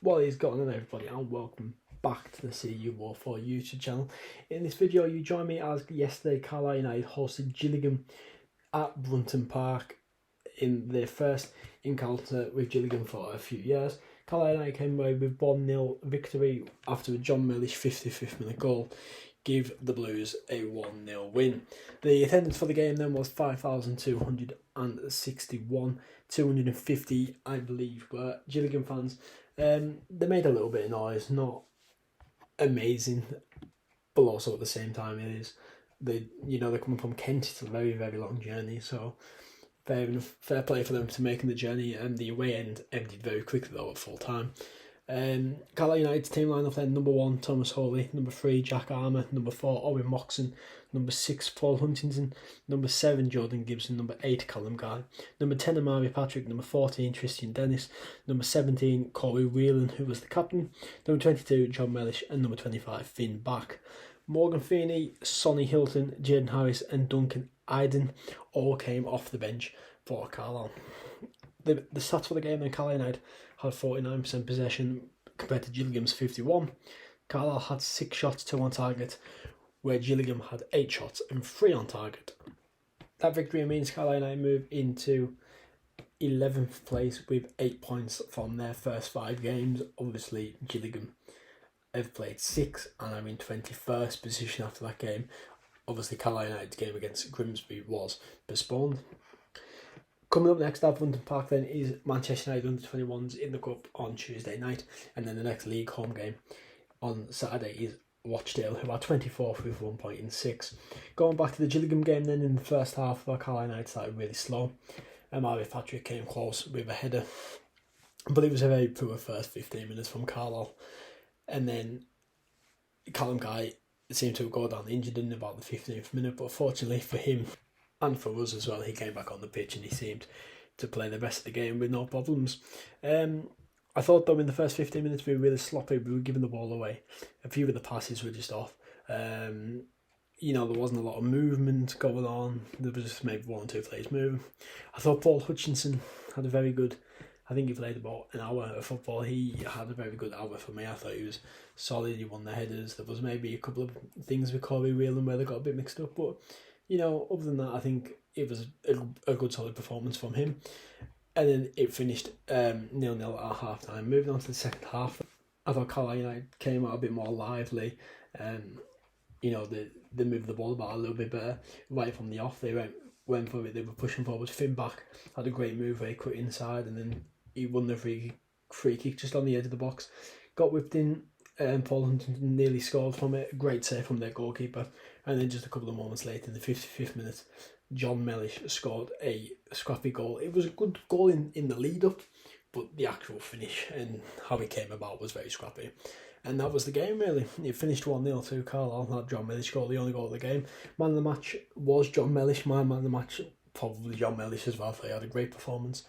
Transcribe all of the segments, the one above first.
What is going on, everybody, and welcome back to the CU04 YouTube channel. In this video, you join me as yesterday Carlisle United hosted Gillingham at Brunton Park in their first encounter with Gillingham for a few years. Carlisle United came away with 1-0 victory after a John Mellish 55th minute goal give the Blues a 1-0 win. The attendance for the game then was 5,261, 250 I believe were Gillingham fans. They made a little bit of noise, not amazing, but also at the same time they're coming from Kent. It's a very, very long journey, so fair play for them to making the journey. And the away end emptied very quickly though at full time. Carlisle United's team lineup then: number 1 Thomas Hawley, number 3 Jack Armour, number 4 Owen Moxon, number 6 Paul Huntington, number 7 Jordan Gibson, number 8 Callum Guy, number 10 Amari Patrick, number 14 Tristan Dennis, number 17 Corey Whelan, who was the captain, number 22 John Mellish, and number 25 Finn Back. Morgan Feeney, Sonny Hilton, Jaden Harris and Duncan Iden all came off the bench for Carlisle. The stats for the game then: Carlisle United had 49% possession compared to Gillingham's 51. Carlisle had 6 shots, 2 on target, where Gillingham had 8 shots and 3 on target. That victory means Carlisle United move into 11th place with 8 points from their first 5 games. Obviously, Gillingham have played 6 and are in 21st position after that game. Obviously, Carlisle United's game against Grimsby was postponed. Coming up next at Brunton Park then is Manchester United under-21s in the Cup on Tuesday night, and then the next league home game on Saturday is Rochdale, who are 24th with 1 point in 6. Going back to the Gillingham game then, in the first half, where Carlisle United started really slow. Amari Patrick came close with a header, but it was a very poor first 15 minutes from Carlisle. And then Callum Guy seemed to go down injured in about the 15th minute, but fortunately for him and for us as well, he came back on the pitch and he seemed to play the rest of the game with no problems. I thought though in the first 15 minutes we were really sloppy. We were giving the ball away. A few of the passes were just off. There wasn't a lot of movement going on. There was just maybe 1 or 2 players moving. I thought Paul Hutchinson had a very good, I think he played about an hour of football. He had a very good hour for me. I thought he was solid. He won the headers. There was maybe a couple of things with Corey Whelan where they got a bit mixed up, but other than that, I think it was a good solid performance from him. And then it finished 0-0 at half time. Moving on to the second half, I thought Carlisle United came out a bit more lively. They moved the ball about a little bit better. Right from the off, they went for it. They were pushing forward. Finn Back had a great move where he cut inside and then he won the free kick just on the edge of the box. Got whipped in. Paul Huntington nearly scored from it. Great save from their goalkeeper. And then just a couple of moments later, in the 55th minute, John Mellish scored a scrappy goal. It was a good goal in the lead up, but the actual finish and how it came about was very scrappy. And that was the game really. It finished 1-0 to Carlisle. That John Mellish scored the only goal of the game. Man of the match was John Mellish. My man of the match, probably John Mellish as well. He had a great performance.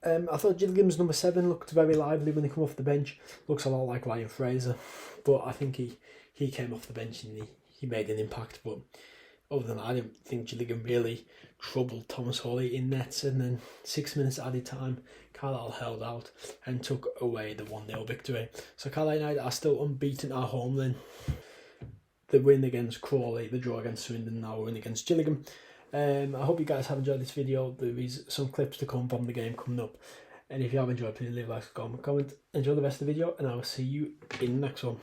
I thought Gillingham's number 7 looked very lively when he came off the bench. Looks a lot like Ryan Fraser, but I think he came off the bench and he made an impact. But other than that, I didn't think Gillingham really troubled Thomas Hawley in nets. And then 6 minutes added time, Carlisle held out and took away the 1-0 victory. So Carlisle United are still unbeaten at home then. The win against Crawley, the draw against Swindon, now a win against Gillingham. I hope you guys have enjoyed this video. There is some clips to come from the game coming up. And if you have enjoyed, please leave a like, comment. Enjoy the rest of the video, and I will see you in the next one.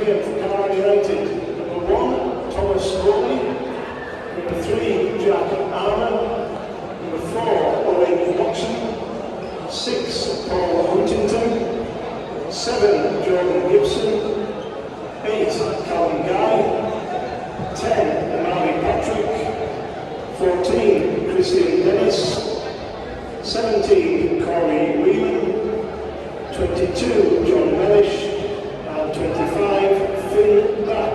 Carlisle United, number 1 Thomas Hawley, number 3 Jack Armour, number 4 Owen Moxon, 6 Paul Huntington, 7 Jordan Gibson, 8 Callum Guy, 10 Amari Patrick, 14 Tristan Dennis, 17 Corey Whelan, 22 John Mellish, and 25 Finn Back.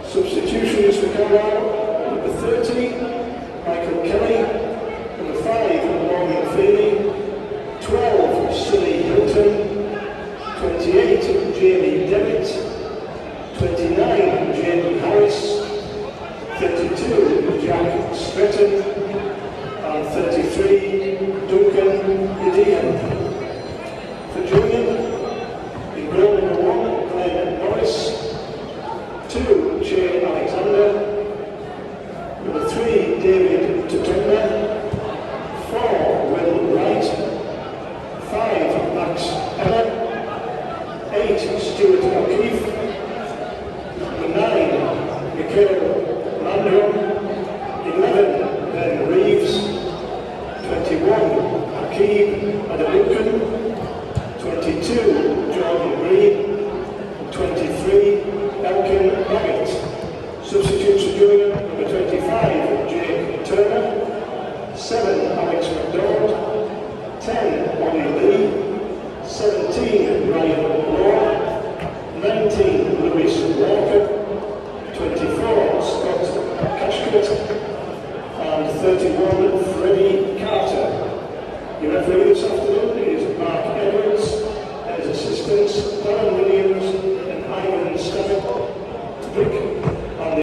Substitutions for Carlisle, number 30 2, Jay Alexander. Number 3, David Tutumba. 4, Will Wright. 5, Max Ella. 8, Stuart O'Keefe. Number 9, Michael Landrum. 11, Ben Reeves. 21, Hakeem Adabukan. 22, Jordan Green. 23, Elkin Nugget. Substitutes for Gillingham, number 25, Jake Turner. 7, Alex McDonald. 10, Ollie Lee. 17, Ryan Law. 19, Lewis Walker. 24, Scott Cashcott. And 31, Freddie Carter. Your referee this afternoon is Mark Edwards. His assistants, Darren Williams and Ivan Stavitt. Rick on the